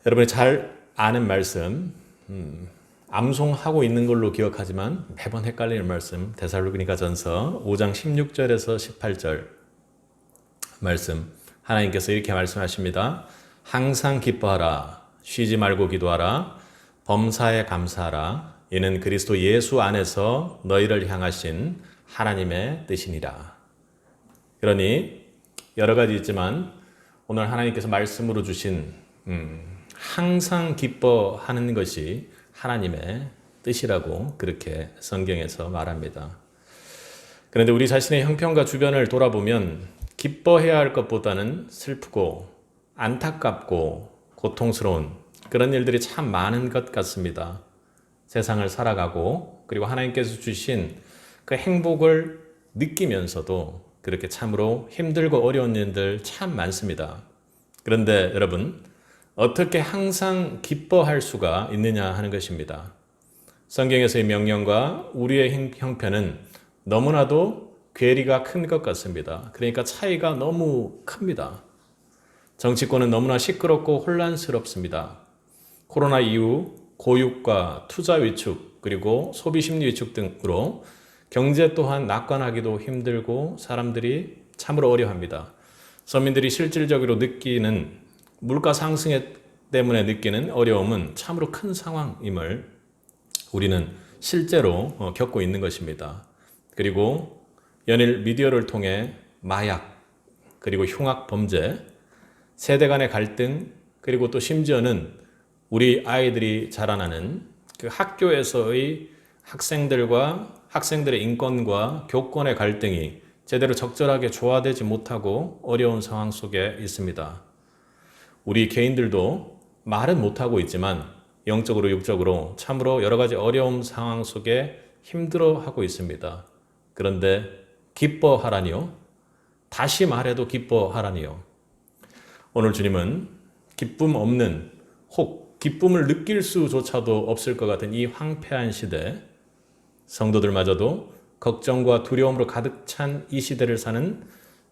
여러분이 잘 아는 말씀, 암송하고 있는 걸로 기억하지만 매번 헷갈리는 말씀, 데살로니가 전서 5장 16절에서 18절 말씀, 하나님께서 이렇게 말씀하십니다. 항상 기뻐하라, 쉬지 말고 기도하라, 범사에 감사하라, 이는 그리스도 예수 안에서 너희를 향하신 하나님의 뜻이니라. 그러니 여러 가지 있지만 오늘 하나님께서 말씀으로 주신 항상 기뻐하는 것이 하나님의 뜻이라고 그렇게 성경에서 말합니다. 그런데 우리 자신의 형편과 주변을 돌아보면 기뻐해야 할 것보다는 슬프고 안타깝고 고통스러운 그런 일들이 참 많은 것 같습니다. 세상을 살아가고 그리고 하나님께서 주신 그 행복을 느끼면서도 그렇게 참으로 힘들고 어려운 일들 참 많습니다. 그런데 여러분, 어떻게 항상 기뻐할 수가 있느냐 하는 것입니다. 성경에서의 명령과 우리의 형편은 너무나도 괴리가 큰 것 같습니다. 그러니까 차이가 너무 큽니다. 정치권은 너무나 시끄럽고 혼란스럽습니다. 코로나 이후 고육과 투자 위축 그리고 소비 심리 위축 등으로 경제 또한 낙관하기도 힘들고 사람들이 참으로 어려워합니다. 서민들이 실질적으로 느끼는 물가 상승 때문에 느끼는 어려움은 참으로 큰 상황임을 우리는 실제로 겪고 있는 것입니다. 그리고 연일 미디어를 통해 마약, 그리고 흉악 범죄, 세대 간의 갈등, 그리고 또 심지어는 우리 아이들이 자라나는 그 학교에서의 학생들의 인권과 교권의 갈등이 제대로 적절하게 조화되지 못하고 어려운 상황 속에 있습니다. 우리 개인들도 말은 못하고 있지만 영적으로 육적으로 참으로 여러 가지 어려운 상황 속에 힘들어하고 있습니다. 그런데 기뻐하라니요? 다시 말해도 기뻐하라니요? 오늘 주님은 기쁨 없는 혹 기쁨을 느낄 수조차도 없을 것 같은 이 황폐한 시대, 성도들마저도 걱정과 두려움으로 가득 찬 이 시대를 사는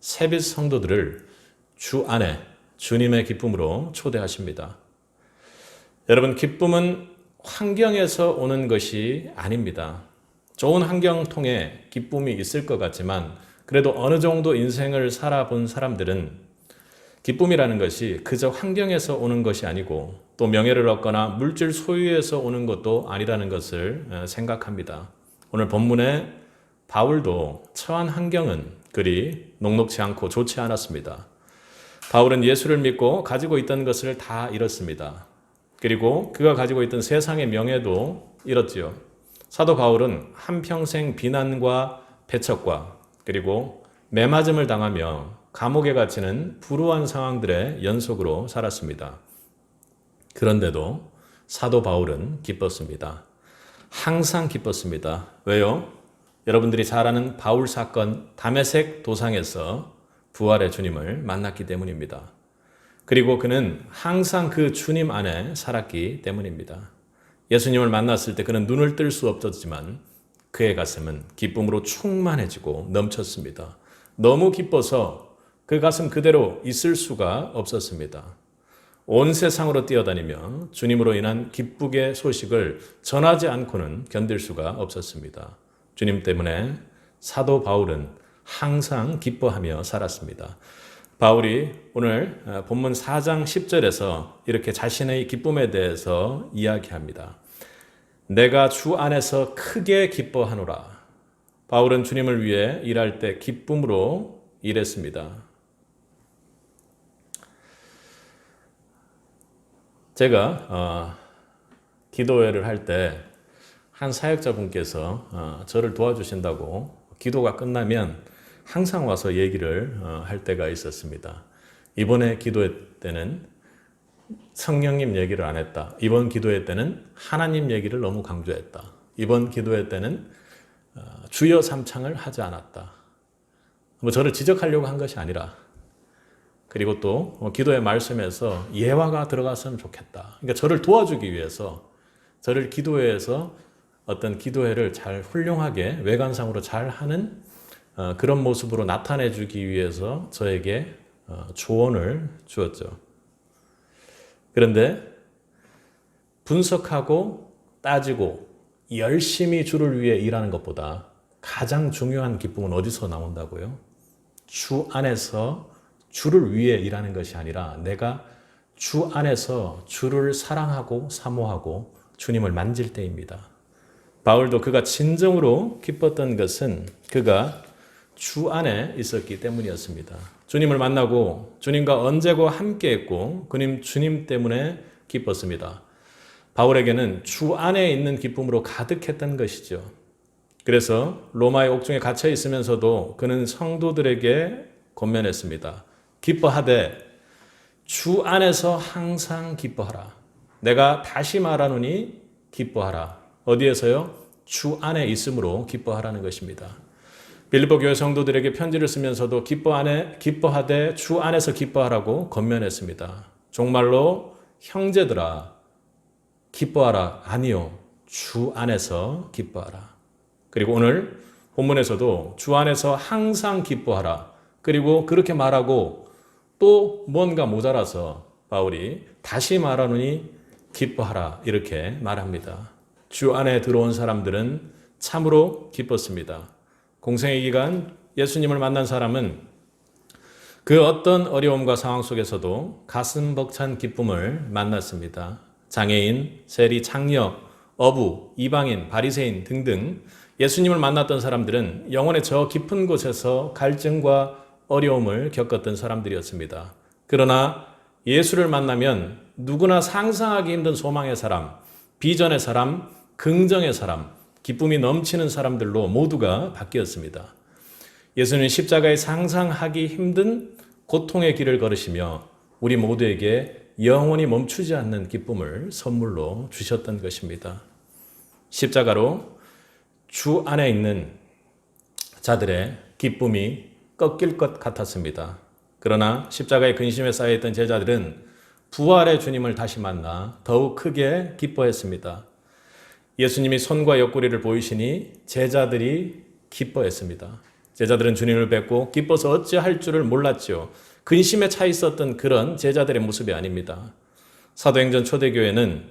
세빛 성도들을 주 안에 주님의 기쁨으로 초대하십니다. 여러분, 기쁨은 환경에서 오는 것이 아닙니다. 좋은 환경 통해 기쁨이 있을 것 같지만 그래도 어느 정도 인생을 살아본 사람들은 기쁨이라는 것이 그저 환경에서 오는 것이 아니고 또 명예를 얻거나 물질 소유에서 오는 것도 아니라는 것을 생각합니다. 오늘 본문에 바울도 처한 환경은 그리 녹록지 않고 좋지 않았습니다. 바울은 예수를 믿고 가지고 있던 것을 다 잃었습니다. 그리고 그가 가지고 있던 세상의 명예도 잃었지요. 사도 바울은 한평생 비난과 배척과 그리고 매맞음을 당하며 감옥에 갇히는 불우한 상황들의 연속으로 살았습니다. 그런데도 사도 바울은 기뻤습니다. 항상 기뻤습니다. 왜요? 여러분들이 잘 아는 바울 사건 다메섹 도상에서 부활의 주님을 만났기 때문입니다. 그리고 그는 항상 그 주님 안에 살았기 때문입니다. 예수님을 만났을 때 그는 눈을 뜰 수 없었지만 그의 가슴은 기쁨으로 충만해지고 넘쳤습니다. 너무 기뻐서 그 가슴 그대로 있을 수가 없었습니다. 온 세상으로 뛰어다니며 주님으로 인한 기쁘게 소식을 전하지 않고는 견딜 수가 없었습니다. 주님 때문에 사도 바울은 항상 기뻐하며 살았습니다. 바울이 오늘 본문 4장 10절에서 이렇게 자신의 기쁨에 대해서 이야기합니다. 내가 주 안에서 크게 기뻐하노라. 바울은 주님을 위해 일할 때 기쁨으로 일했습니다. 제가 기도회를 할 때 한 사역자분께서 저를 도와주신다고 기도가 끝나면 항상 와서 얘기를 할 때가 있었습니다. 이번에 기도회 때는 성령님 얘기를 안 했다. 이번 기도회 때는 하나님 얘기를 너무 강조했다. 이번 기도회 때는 주여 삼창을 하지 않았다. 저를 지적하려고 한 것이 아니라 그리고 또 기도의 말씀에서 예화가 들어갔으면 좋겠다. 그러니까 저를 도와주기 위해서 저를 기도회에서 어떤 기도회를 잘 훌륭하게 외관상으로 잘 하는 그런 모습으로 나타내 주기 위해서 저에게 조언을 주었죠. 그런데 분석하고 따지고 열심히 주를 위해 일하는 것보다 가장 중요한 기쁨은 어디서 나온다고요? 주 안에서 주를 위해 일하는 것이 아니라 내가 주 안에서 주를 사랑하고 사모하고 주님을 만질 때입니다. 바울도 그가 진정으로 기뻤던 것은 그가 주 안에 있었기 때문이었습니다. 주님을 만나고 주님과 언제고 함께했고 주님 때문에 기뻤습니다. 바울에게는 주 안에 있는 기쁨으로 가득했던 것이죠. 그래서 로마의 옥중에 갇혀 있으면서도 그는 성도들에게 권면했습니다. 기뻐하되 주 안에서 항상 기뻐하라. 내가 다시 말하노니 기뻐하라. 어디에서요? 주 안에 있음으로 기뻐하라는 것입니다. 빌립보 교회 성도들에게 편지를 쓰면서도 기뻐하되 주 안에서 기뻐하라고 권면했습니다. 정말로 형제들아 기뻐하라. 아니요. 주 안에서 기뻐하라. 그리고 오늘 본문에서도 주 안에서 항상 기뻐하라. 그리고 그렇게 말하고 또 뭔가 모자라서 바울이 다시 말하노니 기뻐하라. 이렇게 말합니다. 주 안에 들어온 사람들은 참으로 기뻤습니다. 공생의 기간 예수님을 만난 사람은 그 어떤 어려움과 상황 속에서도 가슴 벅찬 기쁨을 만났습니다. 장애인, 세리, 창녀, 어부, 이방인, 바리새인 등등 예수님을 만났던 사람들은 영혼의 저 깊은 곳에서 갈증과 어려움을 겪었던 사람들이었습니다. 그러나 예수를 만나면 누구나 상상하기 힘든 소망의 사람, 비전의 사람, 긍정의 사람, 기쁨이 넘치는 사람들로 모두가 바뀌었습니다. 예수는 십자가에 상상하기 힘든 고통의 길을 걸으시며 우리 모두에게 영원히 멈추지 않는 기쁨을 선물로 주셨던 것입니다. 십자가로 주 안에 있는 자들의 기쁨이 꺾일 것 같았습니다. 그러나 십자가의 근심에 쌓여있던 제자들은 부활의 주님을 다시 만나 더욱 크게 기뻐했습니다. 예수님이 손과 옆구리를 보이시니 제자들이 기뻐했습니다. 제자들은 주님을 뵙고 기뻐서 어찌할 줄을 몰랐죠. 근심에 차 있었던 그런 제자들의 모습이 아닙니다. 사도행전 초대교회는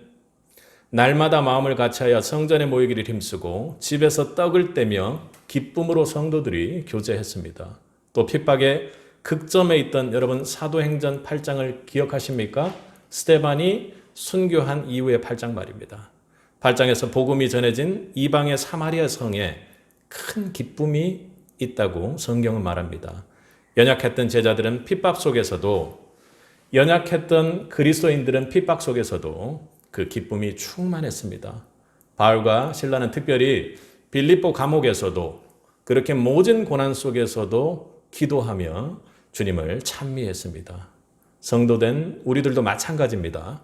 날마다 마음을 같이하여 성전에 모이기를 힘쓰고 집에서 떡을 떼며 기쁨으로 성도들이 교제했습니다. 또 핍박의 극점에 있던 여러분 사도행전 8장을 기억하십니까? 스데반이 순교한 이후의 8장 말입니다. 8장에서 복음이 전해진 이방의 사마리아 성에 큰 기쁨이 있다고 성경은 말합니다. 연약했던 제자들은 핍박 속에서도 연약했던 그리스도인들은 핍박 속에서도 그 기쁨이 충만했습니다. 바울과 실라는 특별히 빌립보 감옥에서도 그렇게 모진 고난 속에서도 기도하며 주님을 찬미했습니다. 성도된 우리들도 마찬가지입니다.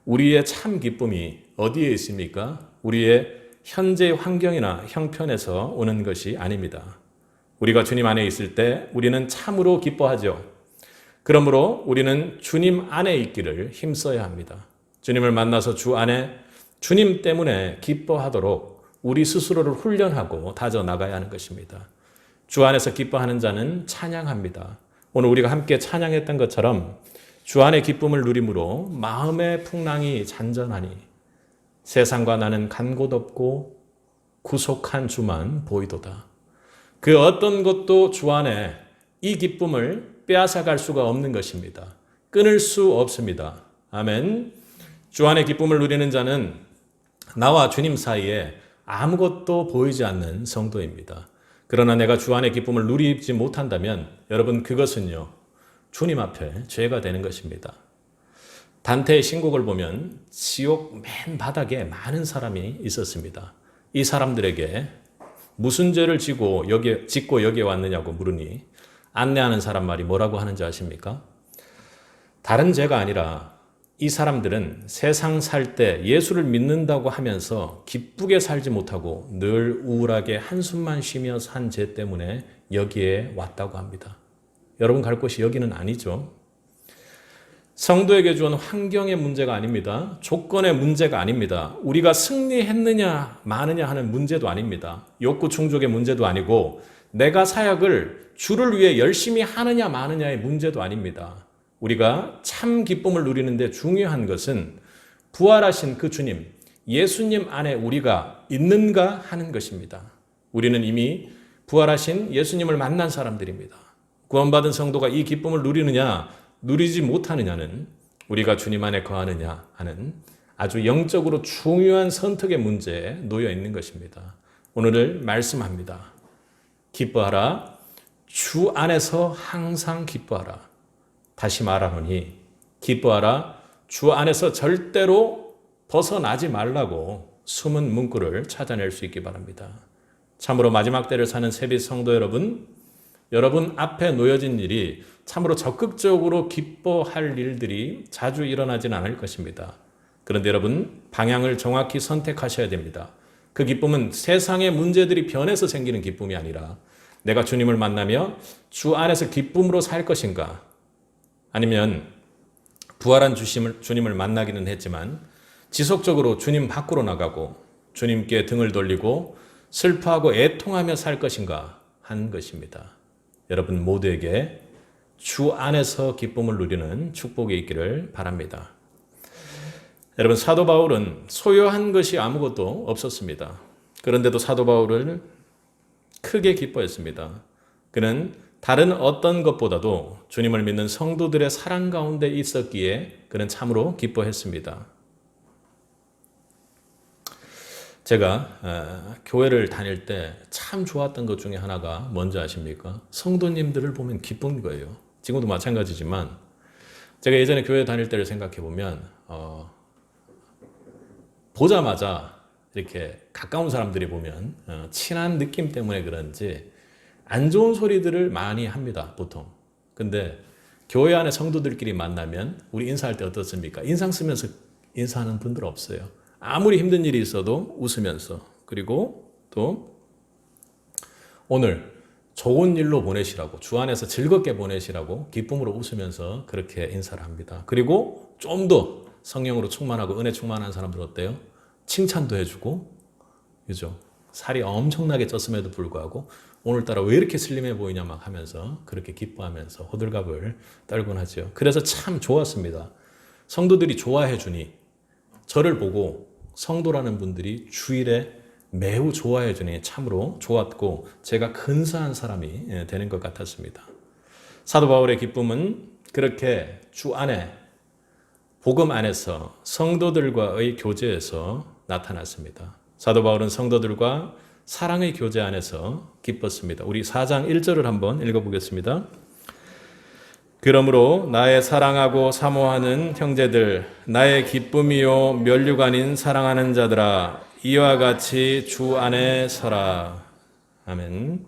우리의 참 기쁨이 어디에 있습니까? 우리의 현재의 환경이나 형편에서 오는 것이 아닙니다. 우리가 주님 안에 있을 때 우리는 참으로 기뻐하죠. 그러므로 우리는 주님 안에 있기를 힘써야 합니다. 주님을 만나서 주 안에 주님 때문에 기뻐하도록 우리 스스로를 훈련하고 다져나가야 하는 것입니다. 주 안에서 기뻐하는 자는 찬양합니다. 오늘 우리가 함께 찬양했던 것처럼 주 안의 기쁨을 누림으로 마음의 풍랑이 잔잔하니 세상과 나는 간 곳 없고 구속한 주만 보이도다. 그 어떤 것도 주 안에 이 기쁨을 빼앗아갈 수가 없는 것입니다. 끊을 수 없습니다. 아멘. 주 안의 기쁨을 누리는 자는 나와 주님 사이에 아무것도 보이지 않는 성도입니다. 그러나 내가 주 안의 기쁨을 누리지 못한다면 여러분 그것은요 주님 앞에 죄가 되는 것입니다. 단테의 신곡을 보면 지옥 맨 바닥에 많은 사람이 있었습니다. 이 사람들에게 무슨 죄를 짓고 여기에 왔느냐고 물으니 안내하는 사람 말이 뭐라고 하는지 아십니까? 다른 죄가 아니라 이 사람들은 세상 살 때 예수를 믿는다고 하면서 기쁘게 살지 못하고 늘 우울하게 한숨만 쉬며 산 죄 때문에 여기에 왔다고 합니다. 여러분 갈 곳이 여기는 아니죠. 성도에게 주은 환경의 문제가 아닙니다. 조건의 문제가 아닙니다. 우리가 승리했느냐 마느냐 하는 문제도 아닙니다. 욕구 충족의 문제도 아니고 내가 사역을 주를 위해 열심히 하느냐 마느냐의 문제도 아닙니다. 우리가 참 기쁨을 누리는데 중요한 것은 부활하신 그 주님, 예수님 안에 우리가 있는가 하는 것입니다. 우리는 이미 부활하신 예수님을 만난 사람들입니다. 구원받은 성도가 이 기쁨을 누리느냐, 누리지 못하느냐는 우리가 주님 안에 거하느냐 하는 아주 영적으로 중요한 선택의 문제에 놓여 있는 것입니다. 오늘 말씀합니다. 기뻐하라. 주 안에서 항상 기뻐하라. 다시 말하노니 기뻐하라. 주 안에서 절대로 벗어나지 말라고 숨은 문구를 찾아낼 수 있기 바랍니다. 참으로 마지막 때를 사는 세빛 성도 여러분, 여러분 앞에 놓여진 일이 참으로 적극적으로 기뻐할 일들이 자주 일어나진 않을 것입니다. 그런데 여러분, 방향을 정확히 선택하셔야 됩니다. 그 기쁨은 세상의 문제들이 변해서 생기는 기쁨이 아니라 내가 주님을 만나며 주 안에서 기쁨으로 살 것인가, 아니면 부활한 주님을 만나기는 했지만 지속적으로 주님 밖으로 나가고 주님께 등을 돌리고 슬퍼하고 애통하며 살 것인가 한 것입니다. 여러분 모두에게 주 안에서 기쁨을 누리는 축복이 있기를 바랍니다. 여러분, 사도 바울은 소유한 것이 아무것도 없었습니다. 그런데도 사도 바울은 크게 기뻐했습니다. 그는 다른 어떤 것보다도 주님을 믿는 성도들의 사랑 가운데 있었기에 그는 참으로 기뻐했습니다. 제가 교회를 다닐 때 참 좋았던 것 중에 하나가 뭔지 아십니까? 성도님들을 보면 기쁜 거예요. 지금도 마찬가지지만 제가 예전에 교회 다닐 때를 생각해 보면 보자마자 이렇게 가까운 사람들이 보면 친한 느낌 때문에 그런지 안 좋은 소리들을 많이 합니다, 보통. 근데 교회 안에 성도들끼리 만나면 우리 인사할 때 어떻습니까? 인상 쓰면서 인사하는 분들 없어요. 아무리 힘든 일이 있어도 웃으면서, 그리고 또 오늘 좋은 일로 보내시라고, 주 안에서 즐겁게 보내시라고 기쁨으로 웃으면서 그렇게 인사를 합니다. 그리고 좀 더 성령으로 충만하고 은혜 충만한 사람들 어때요? 칭찬도 해주고, 그죠? 살이 엄청나게 쪘음에도 불구하고 오늘따라 왜 이렇게 슬림해 보이냐 막 하면서 그렇게 기뻐하면서 호들갑을 떨곤 하죠. 그래서 참 좋았습니다. 성도들이 좋아해 주니, 저를 보고 성도라는 분들이 주일에 매우 좋아해 주니 참으로 좋았고 제가 근사한 사람이 되는 것 같았습니다. 사도 바울의 기쁨은 그렇게 주 안에, 복음 안에서 성도들과의 교제에서 나타났습니다. 사도 바울은 성도들과 사랑의 교제 안에서 기뻤습니다. 우리 4장 1절을 한번 읽어보겠습니다. 그러므로 나의 사랑하고 사모하는 형제들, 나의 기쁨이요 면류관 아닌 사랑하는 자들아, 이와 같이 주 안에 서라. 아멘.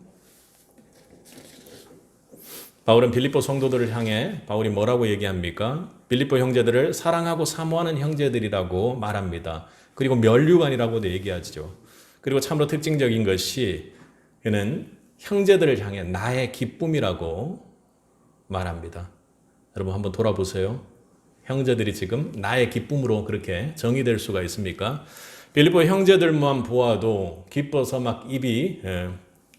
바울은 빌립보 성도들을 향해 바울이 뭐라고 얘기합니까? 빌립보 형제들을 사랑하고 사모하는 형제들이라고 말합니다. 그리고 면류관이라고도 얘기하죠. 그리고 참으로 특징적인 것이 그는 형제들을 향해 나의 기쁨이라고 말합니다. 여러분 한번 돌아보세요. 형제들이 지금 나의 기쁨으로 그렇게 정의될 수가 있습니까? 빌립보 형제들만 보아도 기뻐서 막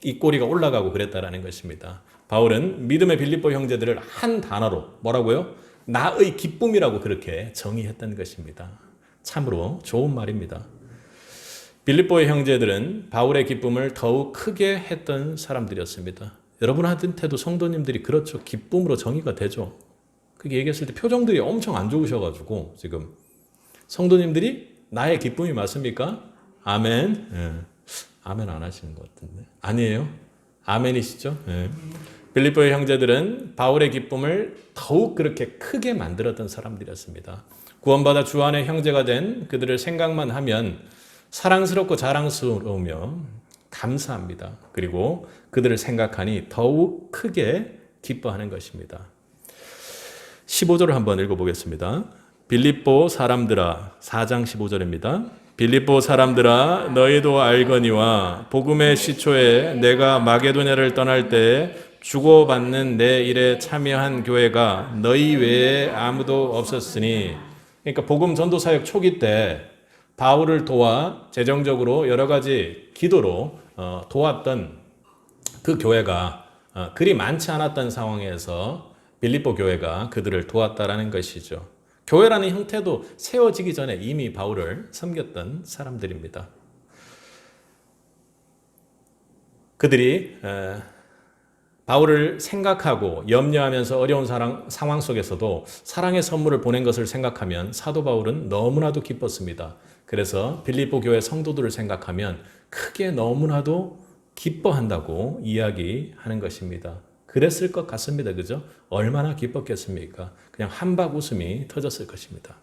입꼬리가 올라가고 그랬다라는 것입니다. 바울은 믿음의 빌립보 형제들을 한 단어로 뭐라고요? 나의 기쁨이라고 그렇게 정의했던 것입니다. 참으로 좋은 말입니다. 빌립보의 형제들은 바울의 기쁨을 더욱 크게 했던 사람들이었습니다. 여러분한테도 성도님들이 그렇죠. 기쁨으로 정의가 되죠. 그게 얘기했을 때 표정들이 엄청 안 좋으셔가지고 지금 성도님들이 나의 기쁨이 맞습니까? 아멘. 예. 아멘 안 하시는 것 같은데. 아니에요? 아멘이시죠? 예. 빌립보의 형제들은 바울의 기쁨을 더욱 그렇게 크게 만들었던 사람들이었습니다. 구원받아 주 안에 형제가 된 그들을 생각만 하면 사랑스럽고 자랑스러우며 감사합니다. 그리고 그들을 생각하니 더욱 크게 기뻐하는 것입니다. 15절을 한번 읽어보겠습니다. 빌립보 사람들아, 4장 15절입니다. 빌립보 사람들아, 너희도 알거니와 복음의 시초에 내가 마게도냐를 떠날 때 주고받는 내 일에 참여한 교회가 너희 외에 아무도 없었으니, 그러니까 복음 전도 사역 초기 때 바울을 도와 재정적으로 여러 가지 기도로 도왔던 그 교회가 그리 많지 않았던 상황에서 빌립보 교회가 그들을 도왔다라는 것이죠. 교회라는 형태도 세워지기 전에 이미 바울을 섬겼던 사람들입니다. 그들이 바울을 생각하고 염려하면서 어려운 상황 속에서도 사랑의 선물을 보낸 것을 생각하면 사도 바울은 너무나도 기뻤습니다. 그래서 빌립보 교회 성도들을 생각하면 크게 너무나도 기뻐한다고 이야기하는 것입니다. 그랬을 것 같습니다. 그죠? 얼마나 기뻤겠습니까? 그냥 한박 웃음이 터졌을 것입니다.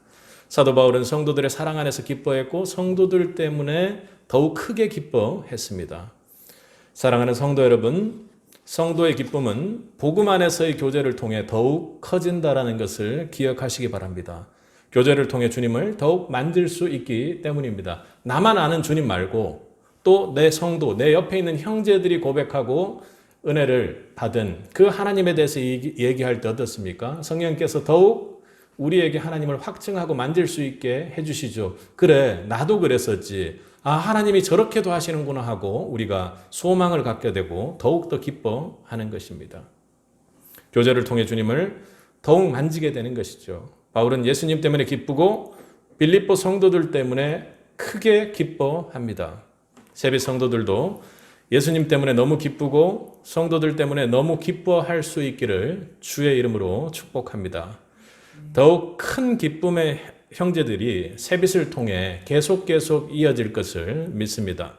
사도 바울은 성도들의 사랑 안에서 기뻐했고 성도들 때문에 더욱 크게 기뻐했습니다. 사랑하는 성도 여러분, 성도의 기쁨은 복음 안에서의 교제를 통해 더욱 커진다라는 것을 기억하시기 바랍니다. 교제를 통해 주님을 더욱 만질 수 있기 때문입니다. 나만 아는 주님 말고 또 내 성도, 내 옆에 있는 형제들이 고백하고 은혜를 받은 그 하나님에 대해서 얘기할 때 어떻습니까? 성령께서 더욱 우리에게 하나님을 확증하고 만질 수 있게 해주시죠. 그래, 나도 그랬었지. 하나님이 저렇게도 하시는구나 하고 우리가 소망을 갖게 되고 더욱더 기뻐하는 것입니다. 교제를 통해 주님을 더욱 만지게 되는 것이죠. 바울은 예수님 때문에 기쁘고 빌립보 성도들 때문에 크게 기뻐합니다. 세비 성도들도 예수님 때문에 너무 기쁘고 성도들 때문에 너무 기뻐할 수 있기를 주의 이름으로 축복합니다. 더욱 큰 기쁨의 형제들이 세빗을 통해 계속 이어질 것을 믿습니다.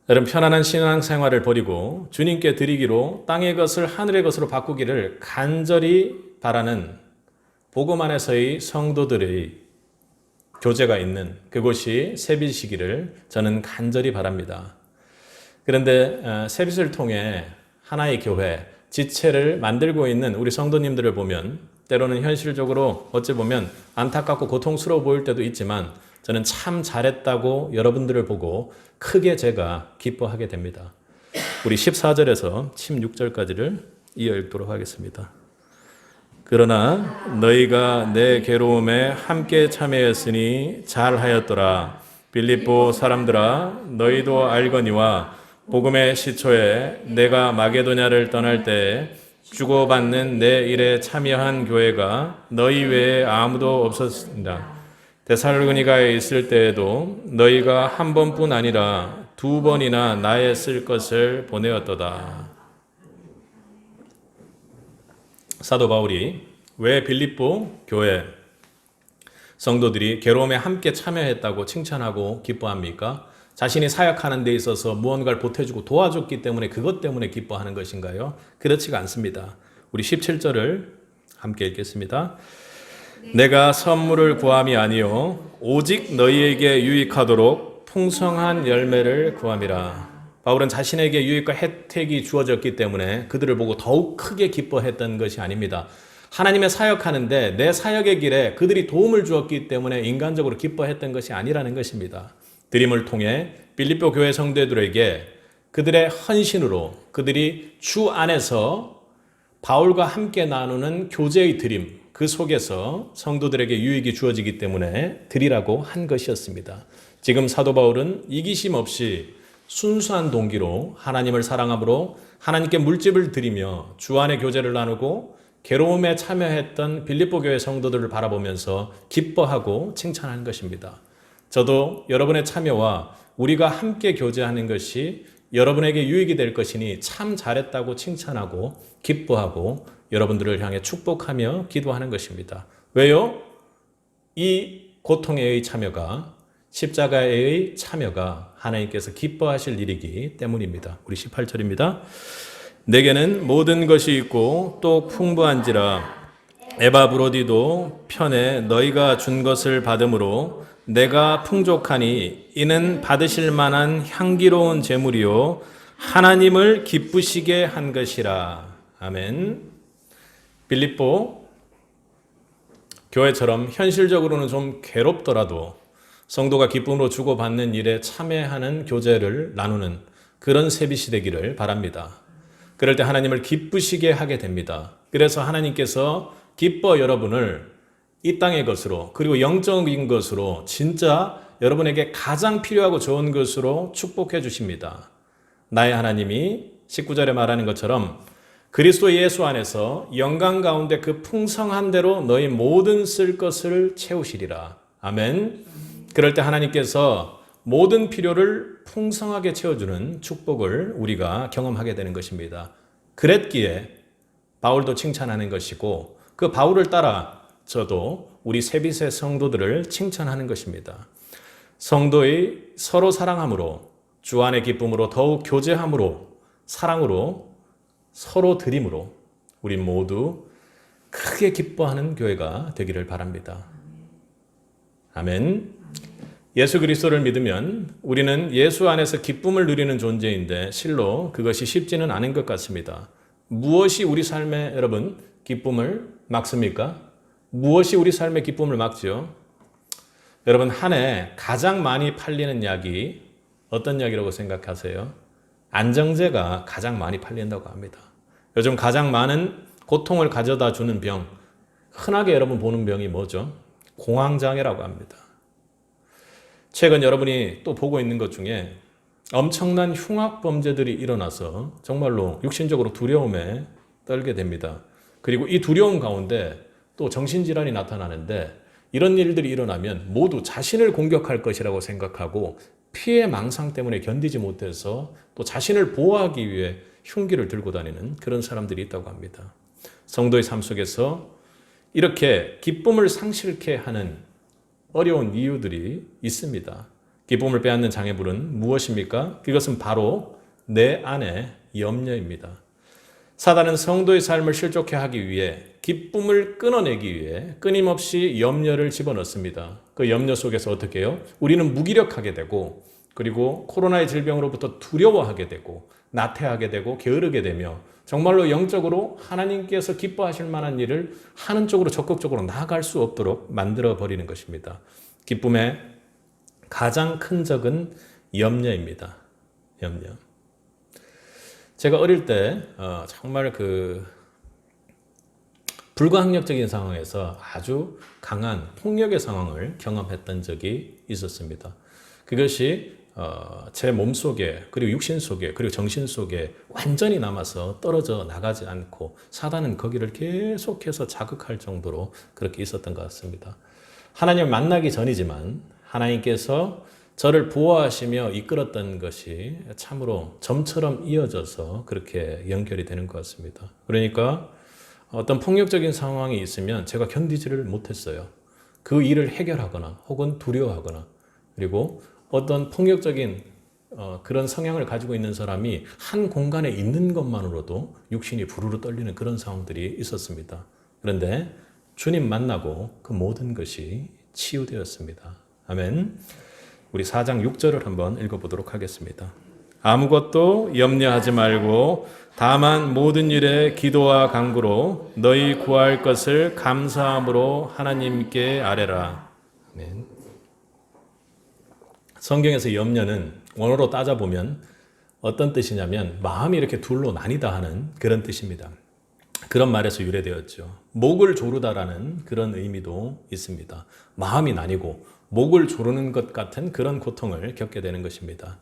여러분, 편안한 신앙생활을 버리고 주님께 드리기로 땅의 것을 하늘의 것으로 바꾸기를 간절히 바라는 복음 안에서의 성도들의 교제가 있는 그곳이 세빗이기를 저는 간절히 바랍니다. 그런데 세빗을 통해 하나의 교회, 지체를 만들고 있는 우리 성도님들을 보면 때로는 현실적으로 어찌 보면 안타깝고 고통스러워 보일 때도 있지만 저는 참 잘했다고 여러분들을 보고 크게 제가 기뻐하게 됩니다. 우리 14절에서 16절까지를 이어 읽도록 하겠습니다. 그러나 너희가 내 괴로움에 함께 참여했으니 잘하였더라. 빌립보 사람들아, 너희도 알거니와 복음의 시초에 내가 마게도냐를 떠날 때 주고받는 내 일에 참여한 교회가 너희 외에 아무도 없었습니다. 데살로니가에 있을 때에도 너희가 한 번뿐 아니라 두 번이나 나의 쓸 것을 보내었도다. 사도 바울이 왜 빌립보 교회 성도들이 괴로움에 함께 참여했다고 칭찬하고 기뻐합니까? 자신이 사역하는 데 있어서 무언가를 보태주고 도와줬기 때문에 그것 때문에 기뻐하는 것인가요? 그렇지가 않습니다. 우리 17절을 함께 읽겠습니다. 내가 선물을 구함이 아니요 오직 너희에게 유익하도록 풍성한 열매를 구함이라. 바울은 자신에게 유익과 혜택이 주어졌기 때문에 그들을 보고 더욱 크게 기뻐했던 것이 아닙니다. 하나님의 사역하는데 내 사역의 길에 그들이 도움을 주었기 때문에 인간적으로 기뻐했던 것이 아니라는 것입니다. 드림을 통해 빌립보 교회 성도들에게 그들의 헌신으로 그들이 주 안에서 바울과 함께 나누는 교제의 드림, 그 속에서 성도들에게 유익이 주어지기 때문에 드리라고 한 것이었습니다. 지금 사도 바울은 이기심 없이 순수한 동기로 하나님을 사랑함으로 하나님께 물집을 드리며 주 안에 교제를 나누고 괴로움에 참여했던 빌립보 교회 성도들을 바라보면서 기뻐하고 칭찬하는 것입니다. 저도 여러분의 참여와 우리가 함께 교제하는 것이 여러분에게 유익이 될 것이니 참 잘했다고 칭찬하고 기뻐하고 여러분들을 향해 축복하며 기도하는 것입니다. 왜요? 이 고통의 참여가 십자가의 참여가 하나님께서 기뻐하실 일이기 때문입니다. 우리 18절입니다. 내게는 모든 것이 있고 또 풍부한지라 에바브로디도 편에 너희가 준 것을 받음으로 내가 풍족하니 이는 받으실 만한 향기로운 제물이요 하나님을 기쁘시게 한 것이라. 아멘. 빌립보 교회처럼 현실적으로는 좀 괴롭더라도 성도가 기쁨으로 주고받는 일에 참여하는 교제를 나누는 그런 세빗이 되기를 바랍니다. 그럴 때 하나님을 기쁘시게 하게 됩니다. 그래서 하나님께서 기뻐 여러분을 이 땅의 것으로 그리고 영적인 것으로 진짜 여러분에게 가장 필요하고 좋은 것으로 축복해 주십니다. 나의 하나님이 19절에 말하는 것처럼 그리스도 예수 안에서 영광 가운데 그 풍성한 대로 너희 모든 쓸 것을 채우시리라. 아멘. 그럴 때 하나님께서 모든 필요를 풍성하게 채워주는 축복을 우리가 경험하게 되는 것입니다. 그랬기에 바울도 칭찬하는 것이고 그 바울을 따라 저도 우리 세비세 성도들을 칭찬하는 것입니다. 성도의 서로 사랑함으로 주 안의 기쁨으로 더욱 교제함으로 사랑으로 서로 드림으로 우리 모두 크게 기뻐하는 교회가 되기를 바랍니다. 아멘. 예수 그리스도를 믿으면 우리는 예수 안에서 기쁨을 누리는 존재인데 실로 그것이 쉽지는 않은 것 같습니다. 무엇이 우리 삶에 여러분 기쁨을 막습니까? 무엇이 우리 삶의 기쁨을 막지요? 여러분 한 해 가장 많이 팔리는 약이 어떤 약이라고 생각하세요? 안정제가 가장 많이 팔린다고 합니다. 요즘 가장 많은 고통을 가져다 주는 병, 흔하게 여러분 보는 병이 뭐죠? 공황장애라고 합니다. 최근 여러분이 또 보고 있는 것 중에 엄청난 흉악범죄들이 일어나서 정말로 육신적으로 두려움에 떨게 됩니다. 그리고 이 두려움 가운데 또 정신질환이 나타나는데 이런 일들이 일어나면 모두 자신을 공격할 것이라고 생각하고 피해 망상 때문에 견디지 못해서 또 자신을 보호하기 위해 흉기를 들고 다니는 그런 사람들이 있다고 합니다. 성도의 삶 속에서 이렇게 기쁨을 상실케 하는 어려운 이유들이 있습니다. 기쁨을 빼앗는 장애물은 무엇입니까? 그것은 바로 내 안의 염려입니다. 사단은 성도의 삶을 실족해 하기 위해 기쁨을 끊어내기 위해 끊임없이 염려를 집어넣습니다. 그 염려 속에서 어떻게 해요? 우리는 무기력하게 되고 그리고 코로나의 질병으로부터 두려워하게 되고 나태하게 되고 게으르게 되며 정말로 영적으로 하나님께서 기뻐하실 만한 일을 하는 쪽으로 적극적으로 나아갈 수 없도록 만들어버리는 것입니다. 기쁨의 가장 큰 적은 염려입니다. 염려. 제가 어릴 때 정말 불가항력적인 상황에서 아주 강한 폭력의 상황을 경험했던 적이 있었습니다. 그것이 제 몸속에 그리고 육신 속에 그리고 정신 속에 완전히 남아서 떨어져 나가지 않고 사단은 거기를 계속해서 자극할 정도로 그렇게 있었던 것 같습니다. 하나님을 만나기 전이지만 하나님께서 저를 보호하시며 이끌었던 것이 참으로 점처럼 이어져서 그렇게 연결이 되는 것 같습니다. 그러니까 어떤 폭력적인 상황이 있으면 제가 견디지를 못했어요. 그 일을 해결하거나 혹은 두려워하거나 그리고 어떤 폭력적인 그런 성향을 가지고 있는 사람이 한 공간에 있는 것만으로도 육신이 부르르 떨리는 그런 상황들이 있었습니다. 그런데 주님 만나고 그 모든 것이 치유되었습니다. 아멘. 우리 4장 6절을 한번 읽어보도록 하겠습니다. 아무것도 염려하지 말고 다만 모든 일에 기도와 간구로 너희 구할 것을 감사함으로 하나님께 아뢰라. 아멘. 성경에서 염려는 원어로 따져보면 어떤 뜻이냐면 마음이 이렇게 둘로 나뉘다 하는 그런 뜻입니다. 그런 말에서 유래되었죠. 목을 조르다라는 그런 의미도 있습니다. 마음이 나뉘고 목을 조르는 것 같은 그런 고통을 겪게 되는 것입니다.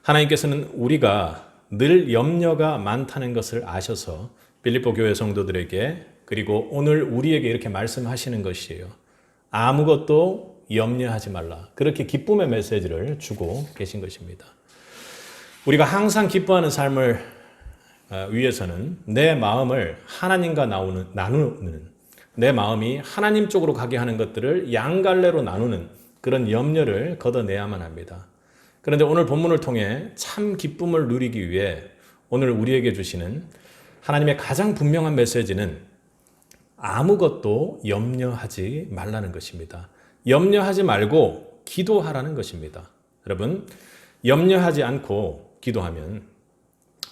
하나님께서는 우리가 늘 염려가 많다는 것을 아셔서 빌립보 교회 성도들에게 그리고 오늘 우리에게 이렇게 말씀하시는 것이에요. 아무것도 염려하지 말라. 그렇게 기쁨의 메시지를 주고 계신 것입니다. 우리가 항상 기뻐하는 삶을 위해서는 내 마음을 하나님과 나누는 내 마음이 하나님 쪽으로 가게 하는 것들을 양갈래로 나누는 그런 염려를 걷어내야만 합니다. 그런데 오늘 본문을 통해 참 기쁨을 누리기 위해 오늘 우리에게 주시는 하나님의 가장 분명한 메시지는 아무것도 염려하지 말라는 것입니다. 염려하지 말고 기도하라는 것입니다. 여러분, 염려하지 않고 기도하면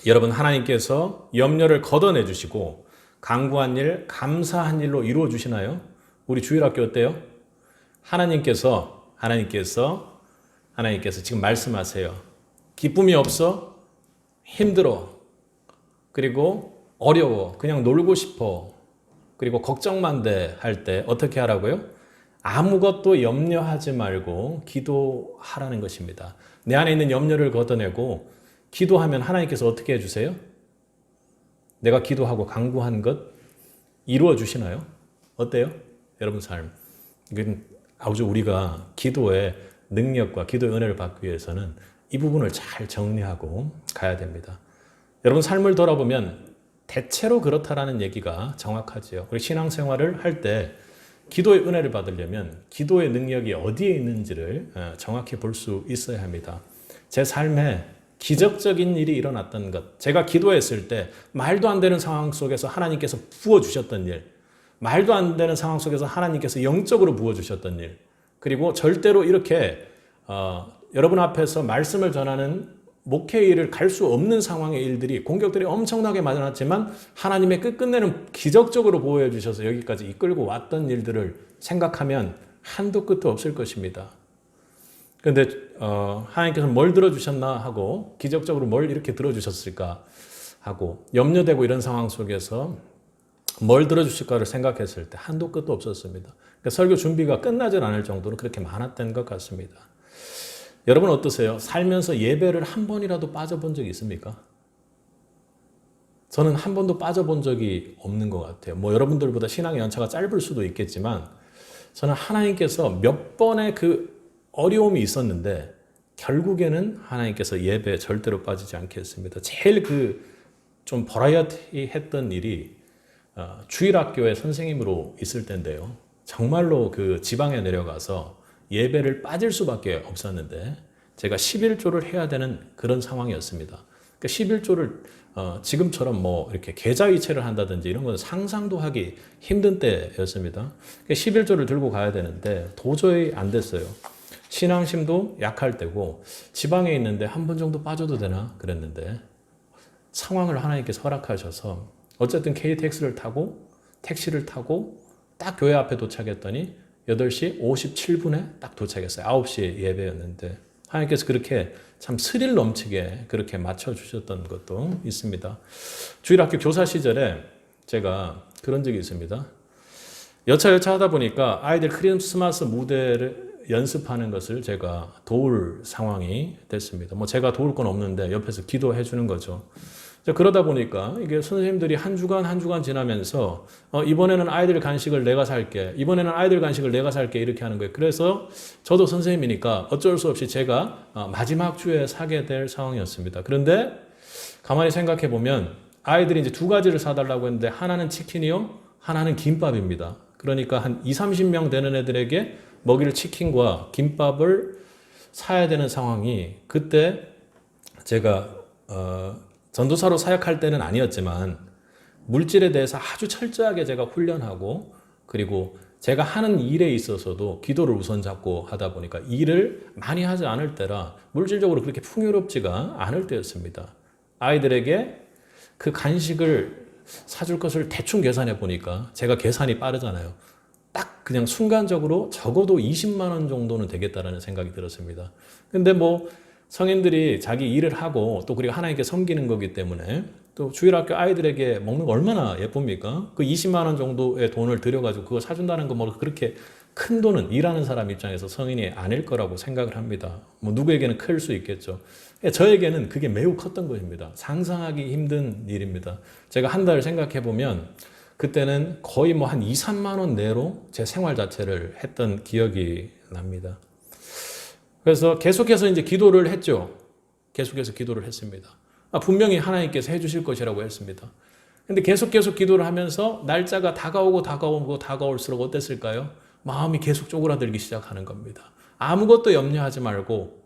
여러분 하나님께서 염려를 걷어내 주시고 간구한 일, 감사한 일로 이루어 주시나요? 우리 주일학교 어때요? 하나님께서 지금 말씀하세요. 기쁨이 없어? 힘들어. 그리고 어려워. 그냥 놀고 싶어. 그리고 걱정만 돼 할 때 어떻게 하라고요? 아무것도 염려하지 말고 기도하라는 것입니다. 내 안에 있는 염려를 걷어내고 기도하면 하나님께서 어떻게 해주세요? 내가 기도하고 간구한 것 이루어 주시나요? 어때요? 여러분 삶. 이건 아주 우리가 기도의 능력과 기도의 은혜를 받기 위해서는 이 부분을 잘 정리하고 가야 됩니다. 여러분 삶을 돌아보면 대체로 그렇다라는 얘기가 정확하지요. 우리 신앙생활을 할 때 기도의 은혜를 받으려면 기도의 능력이 어디에 있는지를 정확히 볼 수 있어야 합니다. 제 삶에 기적적인 일이 일어났던 것, 제가 기도했을 때 말도 안 되는 상황 속에서 하나님께서 부어주셨던 일, 말도 안 되는 상황 속에서 하나님께서 영적으로 부어주셨던 일, 그리고 절대로 이렇게 여러분 앞에서 말씀을 전하는 목회 일을 갈 수 없는 상황의 일들이 공격들이 엄청나게 많았지만 하나님의 끝끝내는 기적적으로 보호해 주셔서 여기까지 이끌고 왔던 일들을 생각하면 한도 끝도 없을 것입니다. 그런데 하나님께서 뭘 들어주셨나 하고 기적적으로 뭘 이렇게 들어주셨을까 하고 염려되고 이런 상황 속에서 뭘 들어주실까를 생각했을 때 한도 끝도 없었습니다. 그러니까 설교 준비가 끝나질 않을 정도로 그렇게 많았던 것 같습니다. 여러분 어떠세요? 살면서 예배를 한 번이라도 빠져본 적이 있습니까? 저는 한 번도 빠져본 적이 없는 것 같아요. 뭐 여러분들보다 신앙의 연차가 짧을 수도 있겠지만 저는 하나님께서 몇 번의 그 어려움이 있었는데 결국에는 하나님께서 예배에 절대로 빠지지 않게 했습니다. 제일 그 좀 버라이어티 했던 일이 주일학교의 선생님으로 있을 때인데요. 정말로 그 지방에 내려가서 예배를 빠질 수밖에 없었는데 제가 11조를 해야 되는 그런 상황이었습니다. 그러니까 11조를 지금처럼 뭐 이렇게 계좌이체를 한다든지 이런 건 상상도 하기 힘든 때였습니다. 그러니까 11조를 들고 가야 되는데 도저히 안 됐어요. 신앙심도 약할 때고 지방에 있는데 한 번 정도 빠져도 되나 그랬는데 상황을 하나님께서 허락하셔서 어쨌든 KTX를 타고 택시를 타고 딱 교회 앞에 도착했더니 8시 57분에 딱 도착했어요. 9시에 예배였는데 하나님께서 그렇게 참 스릴 넘치게 그렇게 맞춰주셨던 것도 있습니다. 주일학교 교사 시절에 제가 그런 적이 있습니다. 여차 하다 보니까 아이들 크리스마스 무대를 연습하는 것을 제가 도울 상황이 됐습니다. 뭐 제가 도울 건 없는데 옆에서 기도해 주는 거죠. 그러다 보니까 이게 선생님들이 한 주간 지나면서 이번에는 아이들 간식을 내가 살게, 이번에는 아이들 간식을 내가 살게 이렇게 하는 거예요. 그래서 저도 선생님이니까 어쩔 수 없이 제가 마지막 주에 사게 될 상황이었습니다. 그런데 가만히 생각해 보면 아이들이 이제 두 가지를 사달라고 했는데 하나는 치킨이요, 하나는 김밥입니다. 그러니까 한 20, 30명 되는 애들에게 먹일 치킨과 김밥을 사야 되는 상황이 그때 제가 전도사로 사역할 때는 아니었지만 물질에 대해서 아주 철저하게 제가 훈련하고 그리고 제가 하는 일에 있어서도 기도를 우선 잡고 하다 보니까 일을 많이 하지 않을 때라 물질적으로 그렇게 풍요롭지가 않을 때였습니다. 아이들에게 그 간식을 사줄 것을 대충 계산해 보니까 제가 계산이 빠르잖아요. 딱 그냥 순간적으로 적어도 20만 원 정도는 되겠다라는 생각이 들었습니다. 근데 뭐 성인들이 자기 일을 하고 또 그리고 하나님께 섬기는 거기 때문에 또 주일학교 아이들에게 먹는 거 얼마나 예쁩니까? 그 20만 원 정도의 돈을 들여가지고 그거 사준다는 거 뭐 그렇게 큰 돈은 일하는 사람 입장에서 성인이 아닐 거라고 생각을 합니다. 뭐 누구에게는 클 수 있겠죠. 저에게는 그게 매우 컸던 것입니다. 상상하기 힘든 일입니다. 제가 한 달 생각해 보면 그때는 거의 뭐 한 2, 3만 원 내로 제 생활 자체를 했던 기억이 납니다. 그래서 계속해서 이제 기도를 했죠. 계속해서 기도를 했습니다. 분명히 하나님께서 해주실 것이라고 했습니다. 근데 계속 기도를 하면서 날짜가 다가올수록 어땠을까요? 마음이 계속 쪼그라들기 시작하는 겁니다. 아무것도 염려하지 말고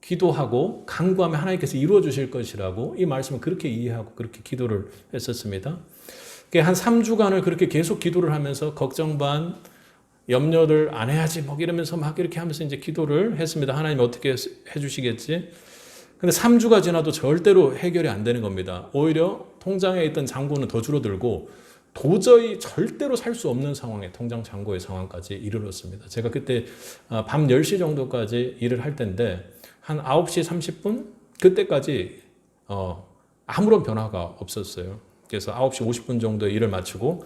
기도하고 간구하면 하나님께서 이루어 주실 것이라고 이 말씀을 그렇게 이해하고 그렇게 기도를 했었습니다. 한 3주간을 그렇게 계속 기도를 하면서 걱정 반 염려를 안 해야지 뭐 이러면서 막 이렇게 하면서 이제 기도를 했습니다. 하나님 어떻게 해주시겠지? 근데 3주가 지나도 절대로 해결이 안 되는 겁니다. 오히려 통장에 있던 잔고는 더 줄어들고 도저히 절대로 살 수 없는 상황에 통장 잔고의 상황까지 이르렀습니다. 제가 그때 밤 10시 정도까지 일을 할 때인데 한 9시 30분 그때까지 아무런 변화가 없었어요. 그래서 9시 50분 정도에 일을 마치고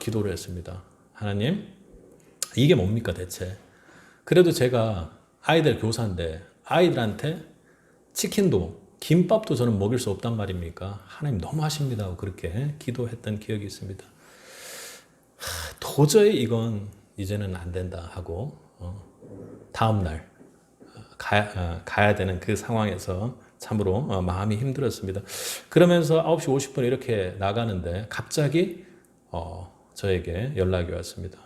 기도를 했습니다. 하나님 이게 뭡니까 대체? 그래도 제가 아이들 교사인데 아이들한테 치킨도 김밥도 저는 먹일 수 없단 말입니까? 하나님 너무 하십니다 하고 그렇게 기도했던 기억이 있습니다. 도저히 이건 이제는 안 된다 하고 다음 날 가야 되는 그 상황에서 참으로 마음이 힘들었습니다. 그러면서 9시 50분에 이렇게 나가는데 갑자기 저에게 연락이 왔습니다.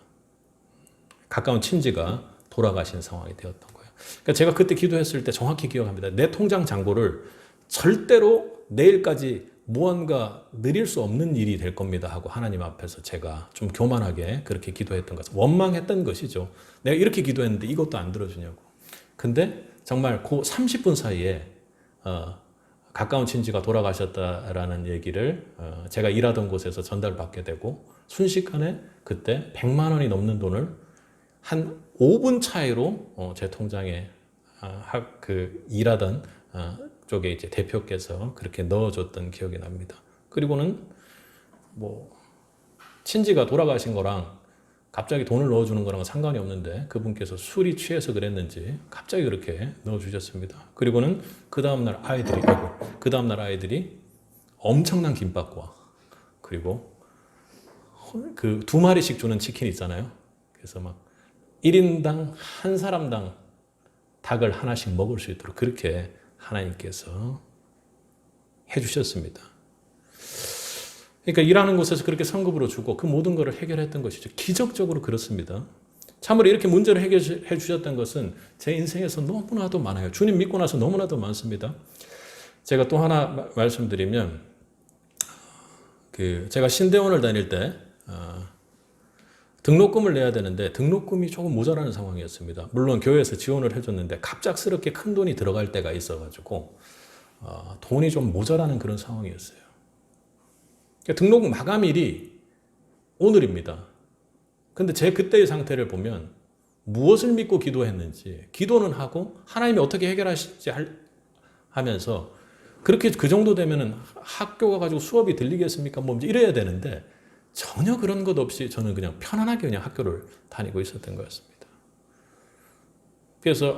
가까운 친지가 돌아가신 상황이 되었던 거예요. 그러니까 제가 그때 기도했을 때 정확히 기억합니다. 내 통장 잔고를 절대로 내일까지 무언가 느릴 수 없는 일이 될 겁니다 하고 하나님 앞에서 제가 좀 교만하게 그렇게 기도했던 것은 원망했던 것이죠. 내가 이렇게 기도했는데 이것도 안 들어주냐고. 근데 정말 그 30분 사이에 가까운 친지가 돌아가셨다라는 얘기를 제가 일하던 곳에서 전달받게 되고 순식간에 그때 100만 원이 넘는 돈을 한 5분 차이로 제 통장에 그 일하던 쪽에 이제 대표께서 그렇게 넣어줬던 기억이 납니다. 그리고는 뭐 친지가 돌아가신 거랑 갑자기 돈을 넣어주는 거랑 상관이 없는데 그분께서 술이 취해서 그랬는지 갑자기 그렇게 넣어주셨습니다. 그리고는 그 다음날 아이들이 엄청난 김밥과 그리고 그 2마리씩 주는 치킨 있잖아요. 그래서 막 1인당 한 사람당 닭을 하나씩 먹을 수 있도록 그렇게 하나님께서 해주셨습니다. 그러니까 일하는 곳에서 그렇게 성급으로 주고 그 모든 것을 해결했던 것이죠. 기적적으로 그렇습니다. 참으로 이렇게 문제를 해결해 주셨던 것은 제 인생에서 너무나도 많아요. 주님 믿고 나서 너무나도 많습니다. 제가 또 하나 말씀드리면 제가 신대원을 다닐 때 등록금을 내야 되는데 등록금이 조금 모자라는 상황이었습니다. 물론 교회에서 지원을 해줬는데 갑작스럽게 큰 돈이 들어갈 때가 있어가지고 돈이 좀 모자라는 그런 상황이었어요. 등록금 마감일이 오늘입니다. 근데 제 그때의 상태를 보면 무엇을 믿고 기도했는지 기도는 하고 하나님이 어떻게 해결하실지 하면서 그렇게 그 정도 되면은 학교 가가지고 수업이 들리겠습니까? 뭐 이래야 되는데 전혀 그런 것 없이 저는 그냥 편안하게 그냥 학교를 다니고 있었던 거였습니다. 그래서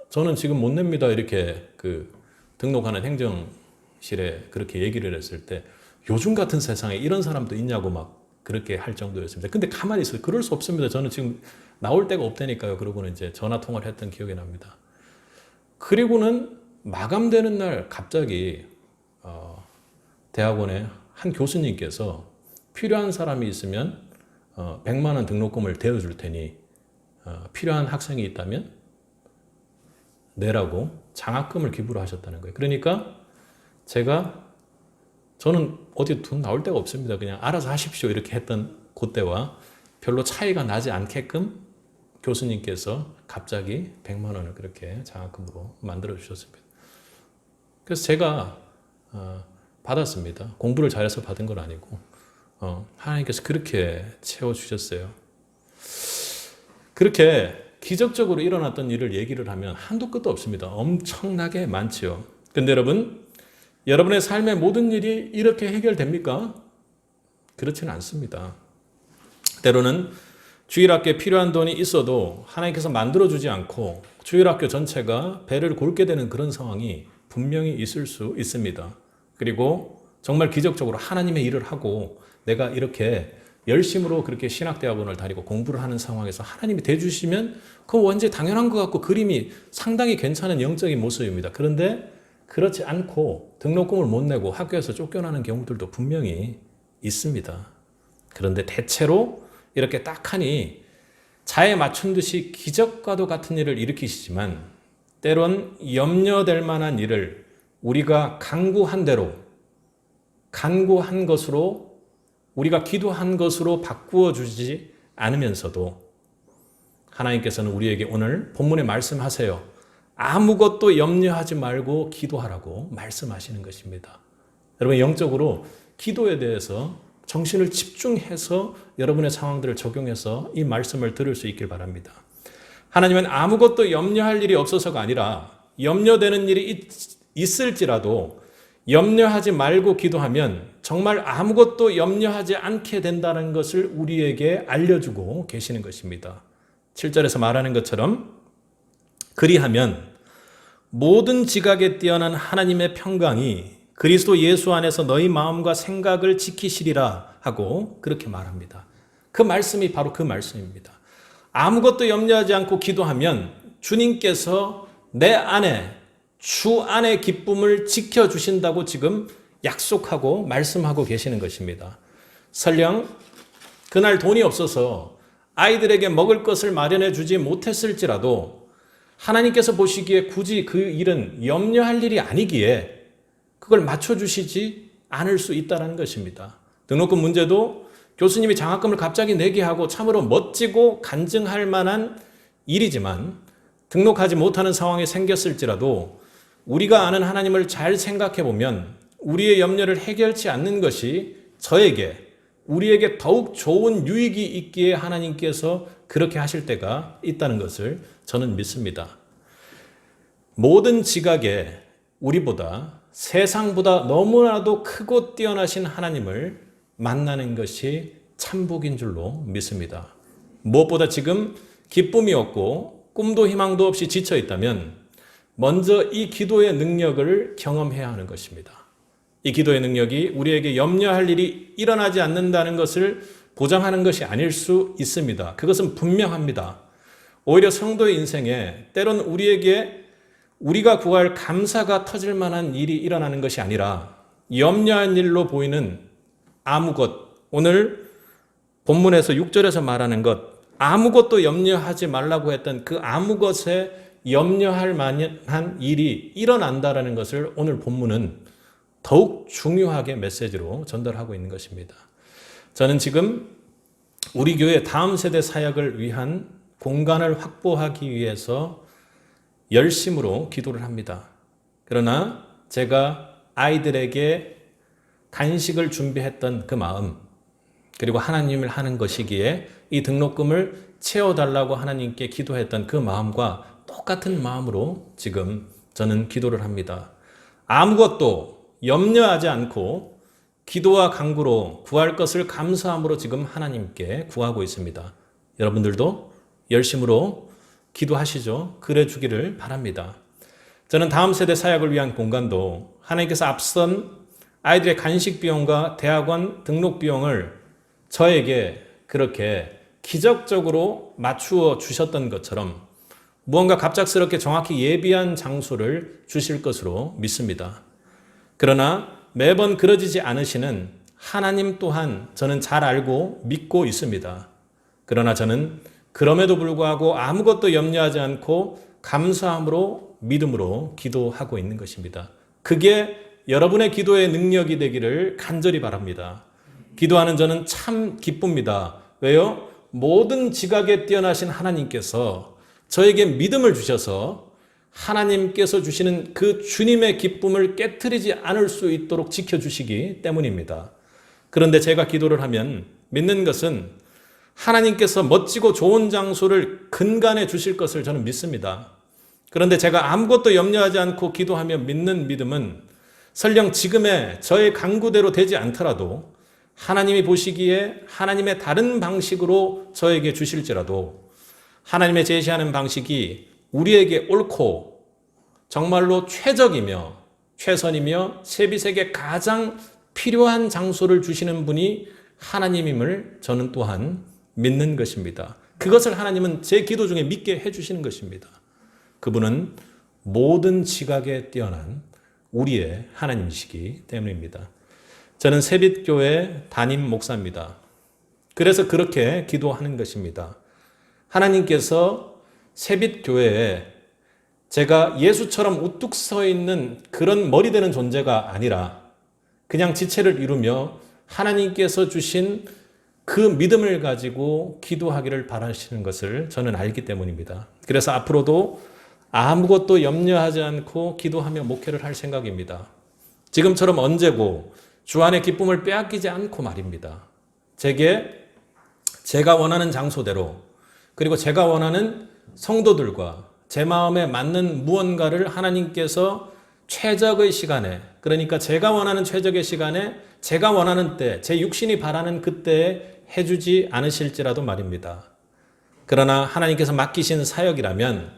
저는 지금 못 냅니다 이렇게 등록하는 행정실에 그렇게 얘기를 했을 때 요즘 같은 세상에 이런 사람도 있냐고 막 그렇게 할 정도였습니다. 근데 가만히 있어요. 그럴 수 없습니다. 저는 지금 나올 데가 없다니까요. 그러고는 이제 전화 통화를 했던 기억이 납니다. 그리고는 마감되는 날 갑자기 대학원에 한 교수님께서 필요한 사람이 있으면 100만 원 등록금을 대어줄 테니 필요한 학생이 있다면 내라고 장학금을 기부를 하셨다는 거예요. 그러니까 저는 어디 돈 나올 데가 없습니다. 그냥 알아서 하십시오 이렇게 했던 그때와 별로 차이가 나지 않게끔 교수님께서 갑자기 100만 원을 그렇게 장학금으로 만들어 주셨습니다. 그래서 제가 받았습니다. 공부를 잘해서 받은 건 아니고 하나님께서 그렇게 채워주셨어요. 그렇게 기적적으로 일어났던 일을 얘기를 하면 한도 끝도 없습니다. 엄청나게 많지요. 근데 여러분의 삶의 모든 일이 이렇게 해결됩니까? 그렇지는 않습니다. 때로는 주일학교에 필요한 돈이 있어도 하나님께서 만들어주지 않고 주일학교 전체가 배를 곪게 되는 그런 상황이 분명히 있을 수 있습니다. 그리고 정말 기적적으로 하나님의 일을 하고 내가 이렇게 열심으로 그렇게 신학대학원을 다니고 공부를 하는 상황에서 하나님이 대주시면 그건 완전히 당연한 것 같고 그림이 상당히 괜찮은 영적인 모습입니다. 그런데 그렇지 않고 등록금을 못 내고 학교에서 쫓겨나는 경우들도 분명히 있습니다. 그런데 대체로 이렇게 딱하니 자에 맞춘 듯이 기적과도 같은 일을 일으키시지만 때론 염려될 만한 일을 우리가 간구한 대로 간구한 것으로 우리가 기도한 것으로 바꾸어 주지 않으면서도 하나님께서는 우리에게 오늘 본문에 말씀하세요. 아무것도 염려하지 말고 기도하라고 말씀하시는 것입니다. 여러분 영적으로 기도에 대해서 정신을 집중해서 여러분의 상황들을 적용해서 이 말씀을 들을 수 있길 바랍니다. 하나님은 아무것도 염려할 일이 없어서가 아니라 염려되는 일이 있을지라도 염려하지 말고 기도하면 정말 아무것도 염려하지 않게 된다는 것을 우리에게 알려주고 계시는 것입니다. 7절에서 말하는 것처럼 그리하면 모든 지각에 뛰어난 하나님의 평강이 그리스도 예수 안에서 너희 마음과 생각을 지키시리라 하고 그렇게 말합니다. 그 말씀이 바로 그 말씀입니다. 아무것도 염려하지 않고 기도하면 주님께서 내 안에, 주 안의 기쁨을 지켜주신다고 지금 약속하고 말씀하고 계시는 것입니다. 설령 그날 돈이 없어서 아이들에게 먹을 것을 마련해 주지 못했을지라도 하나님께서 보시기에 굳이 그 일은 염려할 일이 아니기에 그걸 맞춰주시지 않을 수 있다는 것입니다. 등록금 문제도 교수님이 장학금을 갑자기 내게 하고 참으로 멋지고 간증할 만한 일이지만 등록하지 못하는 상황이 생겼을지라도 우리가 아는 하나님을 잘 생각해 보면 우리의 염려를 해결치 않는 것이 우리에게 더욱 좋은 유익이 있기에 하나님께서 그렇게 하실 때가 있다는 것을 저는 믿습니다. 모든 지각에 우리보다 세상보다 너무나도 크고 뛰어나신 하나님을 만나는 것이 참복인 줄로 믿습니다. 무엇보다 지금 기쁨이 없고 꿈도 희망도 없이 지쳐 있다면 먼저 이 기도의 능력을 경험해야 하는 것입니다. 이 기도의 능력이 우리에게 염려할 일이 일어나지 않는다는 것을 보장하는 것이 아닐 수 있습니다. 그것은 분명합니다. 오히려 성도의 인생에 때론 우리가 구할 감사가 터질 만한 일이 일어나는 것이 아니라 염려한 일로 보이는 아무 것, 오늘 본문에서 6절에서 말하는 것, 아무것도 염려하지 말라고 했던 그 아무 것에 염려할 만한 일이 일어난다라는 것을 오늘 본문은 더욱 중요하게 메시지로 전달하고 있는 것입니다. 저는 지금 우리 교회 다음 세대 사역을 위한 공간을 확보하기 위해서 열심으로 기도를 합니다. 그러나 제가 아이들에게 간식을 준비했던 그 마음, 그리고 하나님을 하는 것이기에 이 등록금을 채워달라고 하나님께 기도했던 그 마음과 똑같은 마음으로 지금 저는 기도를 합니다. 아무것도 염려하지 않고 기도와 간구로 구할 것을 감사함으로 지금 하나님께 구하고 있습니다. 여러분들도 열심으로 기도하시죠. 그래 주기를 바랍니다. 저는 다음 세대 사역을 위한 공간도 하나님께서 앞선 아이들의 간식 비용과 대학원 등록 비용을 저에게 그렇게 기적적으로 맞추어 주셨던 것처럼 무언가 갑작스럽게 정확히 예비한 장소를 주실 것으로 믿습니다. 그러나 매번 그러지지 않으시는 하나님 또한 저는 잘 알고 믿고 있습니다. 그러나 저는 그럼에도 불구하고 아무것도 염려하지 않고 감사함으로 믿음으로 기도하고 있는 것입니다. 그게 여러분의 기도의 능력이 되기를 간절히 바랍니다. 기도하는 저는 참 기쁩니다. 왜요? 모든 지각에 뛰어나신 하나님께서 저에게 믿음을 주셔서 하나님께서 주시는 그 주님의 기쁨을 깨트리지 않을 수 있도록 지켜주시기 때문입니다. 그런데 제가 기도를 하면 믿는 것은 하나님께서 멋지고 좋은 장소를 근간해 주실 것을 저는 믿습니다. 그런데 제가 아무것도 염려하지 않고 기도하며 믿는 믿음은 설령 지금의 저의 간구대로 되지 않더라도 하나님이 보시기에 하나님의 다른 방식으로 저에게 주실지라도 하나님의 제시하는 방식이 우리에게 옳고 정말로 최적이며 최선이며 세빛에게 가장 필요한 장소를 주시는 분이 하나님임을 저는 또한 믿는 것입니다. 그것을 하나님은 제 기도 중에 믿게 해주시는 것입니다. 그분은 모든 지각에 뛰어난 우리의 하나님이시기 때문입니다. 저는 새빛교회 담임 목사입니다. 그래서 그렇게 기도하는 것입니다. 하나님께서 새빛교회에 제가 예수처럼 우뚝 서 있는 그런 머리 되는 존재가 아니라 그냥 지체를 이루며 하나님께서 주신 그 믿음을 가지고 기도하기를 바라시는 것을 저는 알기 때문입니다. 그래서 앞으로도 아무것도 염려하지 않고 기도하며 목회를 할 생각입니다. 지금처럼 언제고 주 안의 기쁨을 빼앗기지 않고 말입니다. 제가 원하는 장소대로 그리고 제가 원하는 성도들과 제 마음에 맞는 무언가를 하나님께서 최적의 시간에, 그러니까 제가 원하는 최적의 시간에 제가 원하는 때, 제 육신이 바라는 그때에 해주지 않으실지라도 말입니다. 그러나 하나님께서 맡기신 사역이라면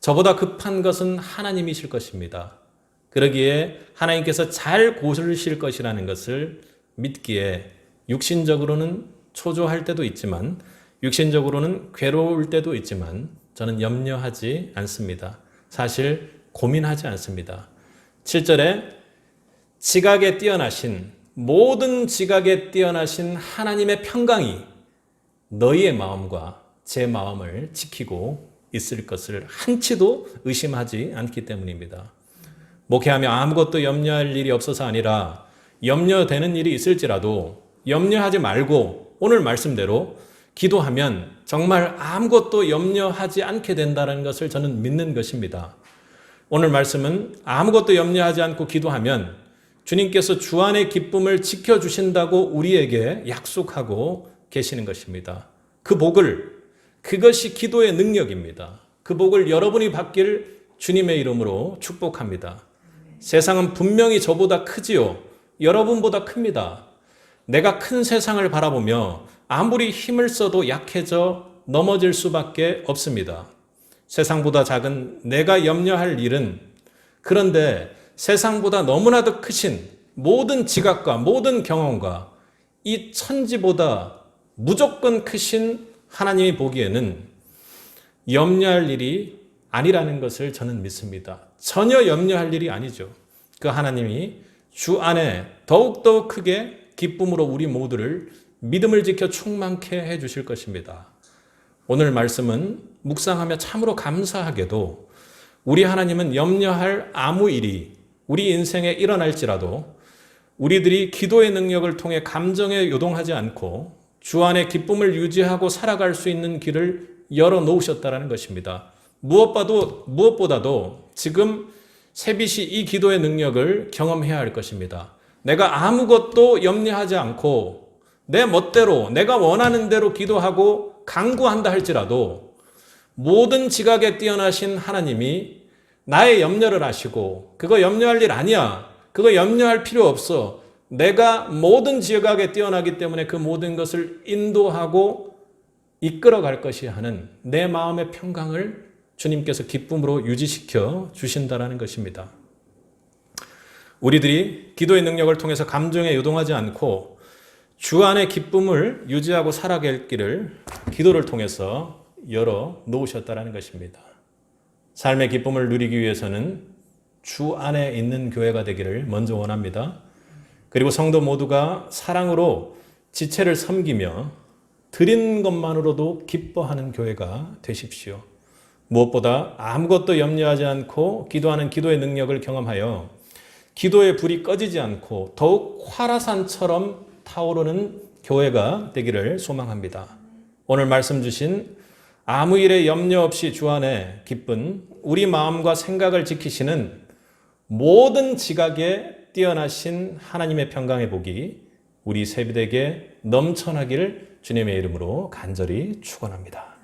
저보다 급한 것은 하나님이실 것입니다. 그러기에 하나님께서 잘 고르실 것이라는 것을 믿기에 육신적으로는 초조할 때도 있지만 육신적으로는 괴로울 때도 있지만 저는 염려하지 않습니다. 사실 고민하지 않습니다. 7절에 지각에 뛰어나신 모든 지각에 뛰어나신 하나님의 평강이 너희의 마음과 제 마음을 지키고 있을 것을 한치도 의심하지 않기 때문입니다. 목회하며 아무것도 염려할 일이 없어서 아니라 염려되는 일이 있을지라도 염려하지 말고 오늘 말씀대로 기도하면 정말 아무것도 염려하지 않게 된다는 것을 저는 믿는 것입니다. 오늘 말씀은 아무것도 염려하지 않고 기도하면 주님께서 주 안의 기쁨을 지켜주신다고 우리에게 약속하고 계시는 것입니다. 그 복을, 그것이 기도의 능력입니다. 그 복을 여러분이 받길 주님의 이름으로 축복합니다. 세상은 분명히 저보다 크지요. 여러분보다 큽니다. 내가 큰 세상을 바라보며 아무리 힘을 써도 약해져 넘어질 수밖에 없습니다. 세상보다 작은 내가 염려할 일은 그런데 세상보다 너무나도 크신 모든 지각과 모든 경험과 이 천지보다 무조건 크신 하나님이 보기에는 염려할 일이 아니라는 것을 저는 믿습니다. 전혀 염려할 일이 아니죠. 그 하나님이 주 안에 더욱더 크게 기쁨으로 우리 모두를 믿음을 지켜 충만케 해주실 것입니다. 오늘 말씀은 묵상하며 참으로 감사하게도 우리 하나님은 염려할 아무 일이 우리 인생에 일어날지라도 우리들이 기도의 능력을 통해 감정에 요동하지 않고 주 안에 기쁨을 유지하고 살아갈 수 있는 길을 열어놓으셨다는 것입니다. 무엇보다도 지금 세빛이 이 기도의 능력을 경험해야 할 것입니다. 내가 아무것도 염려하지 않고 내 멋대로 내가 원하는 대로 기도하고 간구한다 할지라도 모든 지각에 뛰어나신 하나님이 나의 염려를 아시고 그거 염려할 일 아니야. 그거 염려할 필요 없어. 내가 모든 지각에 뛰어나기 때문에 그 모든 것을 인도하고 이끌어갈 것이 하는 내 마음의 평강을 주님께서 기쁨으로 유지시켜 주신다는 것입니다. 우리들이 기도의 능력을 통해서 감정에 요동하지 않고 주 안의 기쁨을 유지하고 살아갈 길을 기도를 통해서 열어 놓으셨다는 것입니다. 삶의 기쁨을 누리기 위해서는 주 안에 있는 교회가 되기를 먼저 원합니다. 그리고 성도 모두가 사랑으로 지체를 섬기며 드린 것만으로도 기뻐하는 교회가 되십시오. 무엇보다 아무것도 염려하지 않고 기도하는 기도의 능력을 경험하여 기도의 불이 꺼지지 않고 더욱 활화산처럼 타오르는 교회가 되기를 소망합니다. 오늘 말씀 주신 아무 일에 염려 없이 주 안에 기쁜 우리 마음과 생각을 지키시는 모든 지각에 뛰어나신 하나님의 평강의 복이 우리 세비대에게 넘쳐나기를 주님의 이름으로 간절히 축원합니다.